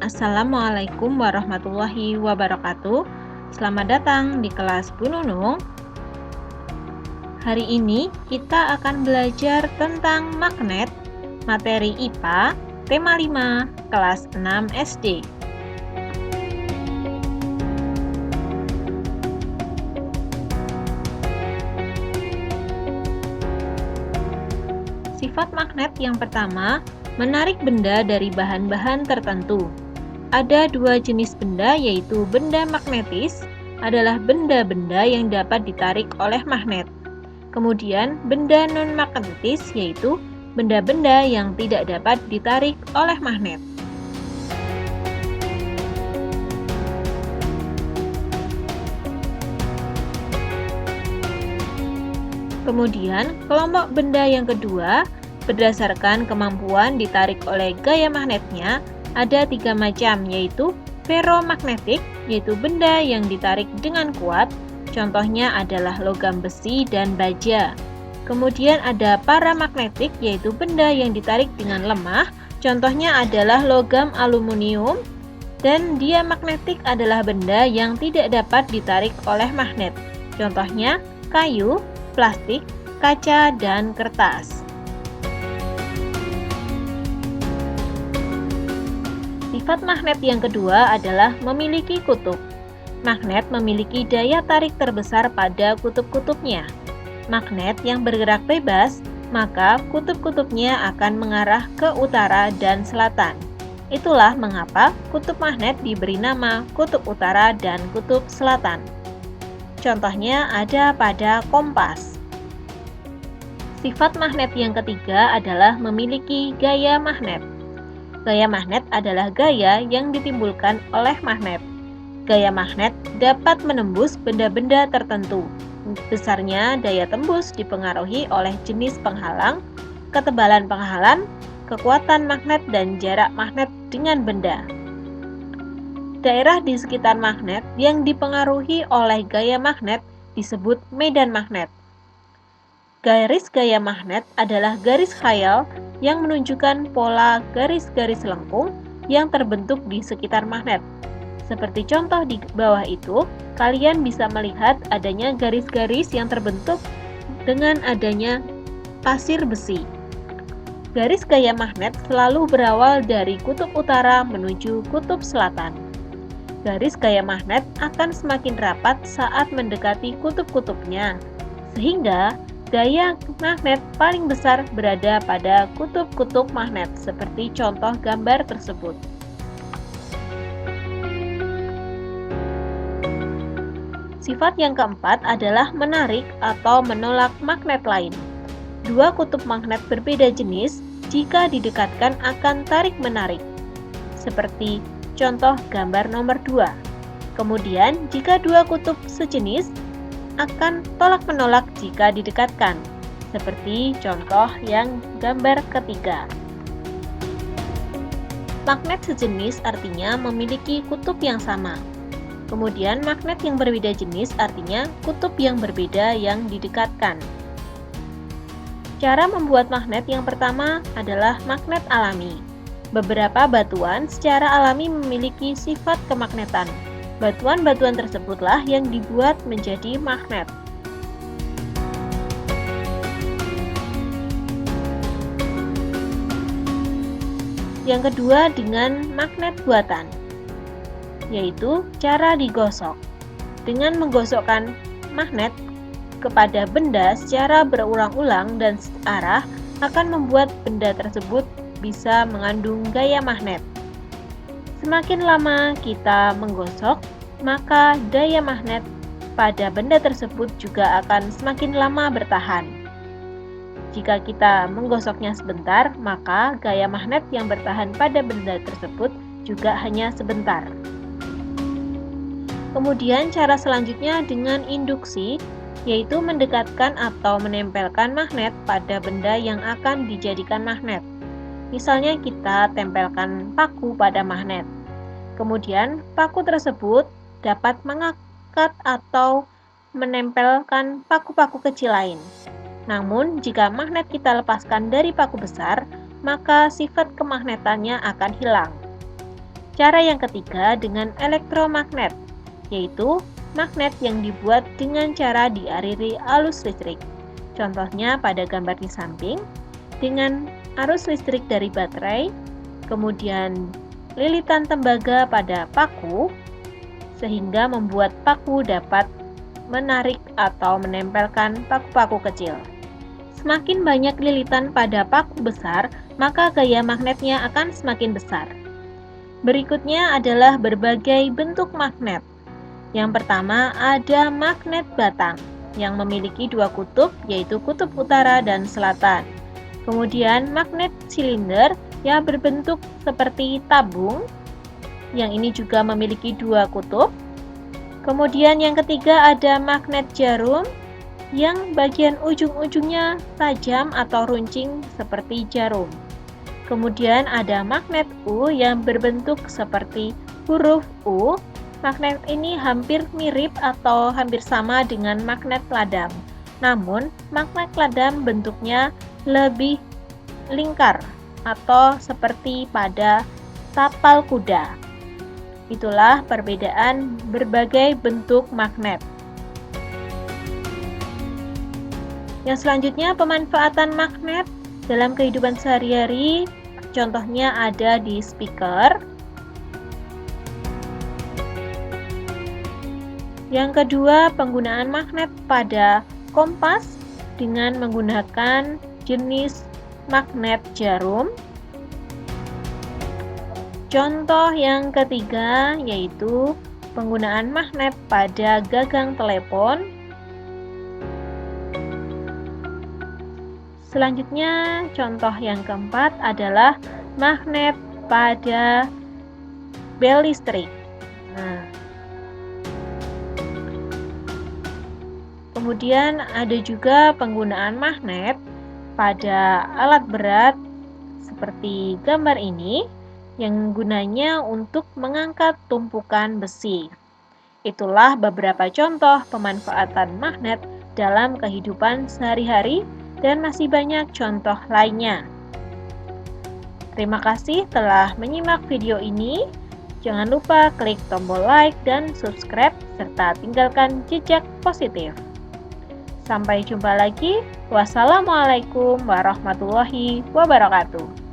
Assalamualaikum warahmatullahi wabarakatuh. Selamat datang di kelas Bu Nunung. Hari ini kita akan belajar tentang magnet, materi IPA, tema 5, kelas 6 SD. Sifat magnet yang pertama, menarik benda dari bahan-bahan tertentu. Ada dua jenis benda, yaitu benda magnetis adalah benda-benda yang dapat ditarik oleh magnet. Kemudian benda non-magnetis yaitu benda-benda yang tidak dapat ditarik oleh magnet. Kemudian kelompok benda yang kedua, berdasarkan kemampuan ditarik oleh gaya magnetnya, ada 3 macam, yaitu ferromagnetik, yaitu benda yang ditarik dengan kuat, contohnya adalah logam besi dan baja. Kemudian ada paramagnetik, yaitu benda yang ditarik dengan lemah, contohnya adalah logam aluminium. Dan diamagnetik adalah benda yang tidak dapat ditarik oleh magnet, contohnya kayu, plastik, kaca, dan kertas. Sifat magnet yang kedua adalah memiliki kutub. Magnet memiliki daya tarik terbesar pada kutub-kutubnya. Magnet yang bergerak bebas, maka kutub-kutubnya akan mengarah ke utara dan selatan. Itulah mengapa kutub magnet diberi nama kutub utara dan kutub selatan. Contohnya ada pada kompas. Sifat magnet yang ketiga adalah memiliki gaya magnet. Gaya magnet adalah gaya yang ditimbulkan oleh magnet. Gaya magnet dapat menembus benda-benda tertentu. Besarnya daya tembus dipengaruhi oleh jenis penghalang, ketebalan penghalang, kekuatan magnet, dan jarak magnet dengan benda. Daerah di sekitar magnet yang dipengaruhi oleh gaya magnet disebut medan magnet. Garis gaya magnet adalah garis khayal yang menunjukkan pola garis-garis lengkung yang terbentuk di sekitar magnet. Seperti contoh di bawah itu, kalian bisa melihat adanya garis-garis yang terbentuk dengan adanya pasir besi. Garis gaya magnet selalu berawal dari kutub utara menuju kutub selatan. Garis gaya magnet akan semakin rapat saat mendekati kutub-kutubnya, sehingga gaya magnet paling besar berada pada kutub-kutub magnet, seperti contoh gambar tersebut. Sifat yang keempat adalah menarik atau menolak magnet lain. Dua kutub magnet berbeda jenis jika didekatkan akan tarik-menarik, seperti contoh gambar nomor 2. Kemudian, jika dua kutub sejenis, akan tolak-menolak jika didekatkan, seperti contoh yang gambar ketiga. Magnet sejenis artinya memiliki kutub yang sama. Kemudian, magnet yang berbeda jenis artinya kutub yang berbeda yang didekatkan. Cara membuat magnet yang pertama adalah magnet alami. Beberapa batuan secara alami memiliki sifat kemagnetan. Batuan-batuan tersebutlah yang dibuat menjadi magnet. Yang kedua dengan magnet buatan, yaitu cara digosok. Dengan menggosokkan magnet kepada benda secara berulang-ulang dan searah akan membuat benda tersebut bisa mengandung gaya magnet. Semakin lama kita menggosok, maka daya magnet pada benda tersebut juga akan semakin lama bertahan. Jika kita menggosoknya sebentar, maka gaya magnet yang bertahan pada benda tersebut juga hanya sebentar. Kemudian cara selanjutnya dengan induksi, yaitu mendekatkan atau menempelkan magnet pada benda yang akan dijadikan magnet. Misalnya kita tempelkan paku pada magnet. Kemudian paku tersebut dapat mengikat atau menempelkan paku-paku kecil lain. Namun, jika magnet kita lepaskan dari paku besar, maka sifat kemagnetannya akan hilang. Cara yang ketiga dengan elektromagnet, yaitu magnet yang dibuat dengan cara dialiri arus listrik. Contohnya pada gambar di samping, dengan arus listrik dari baterai, kemudian lilitan tembaga pada paku, sehingga membuat paku dapat menarik atau menempelkan paku-paku kecil. Semakin banyak lilitan pada paku besar, maka gaya magnetnya akan semakin besar. Berikutnya adalah berbagai bentuk magnet. Yang pertama ada magnet batang yang memiliki dua kutub, yaitu kutub utara dan selatan. Kemudian magnet silinder yang berbentuk seperti tabung, yang ini juga memiliki dua kutub. Kemudian yang ketiga ada magnet jarum yang bagian ujung-ujungnya tajam atau runcing seperti jarum. Kemudian ada magnet U yang berbentuk seperti huruf U. Magnet ini hampir mirip atau hampir sama dengan magnet ladam. Namun, magnet ladam bentuknya lebih lingkar atau seperti pada tapal kuda. Itulah perbedaan berbagai bentuk magnet. Yang selanjutnya, pemanfaatan magnet dalam kehidupan sehari-hari, contohnya ada di speaker. Yang kedua, penggunaan magnet pada kompas dengan menggunakan jenis magnet jarum. Contoh yang ketiga yaitu penggunaan magnet pada gagang telepon. Selanjutnya, contoh yang keempat adalah magnet pada bel listrik. Kemudian ada juga penggunaan magnet pada alat berat seperti gambar ini yang gunanya untuk mengangkat tumpukan besi. Itulah beberapa contoh pemanfaatan magnet dalam kehidupan sehari-hari dan masih banyak contoh lainnya. Terima kasih telah menyimak video ini. Jangan lupa klik tombol like dan subscribe serta tinggalkan jejak positif. Sampai jumpa lagi. Wassalamualaikum warahmatullahi wabarakatuh.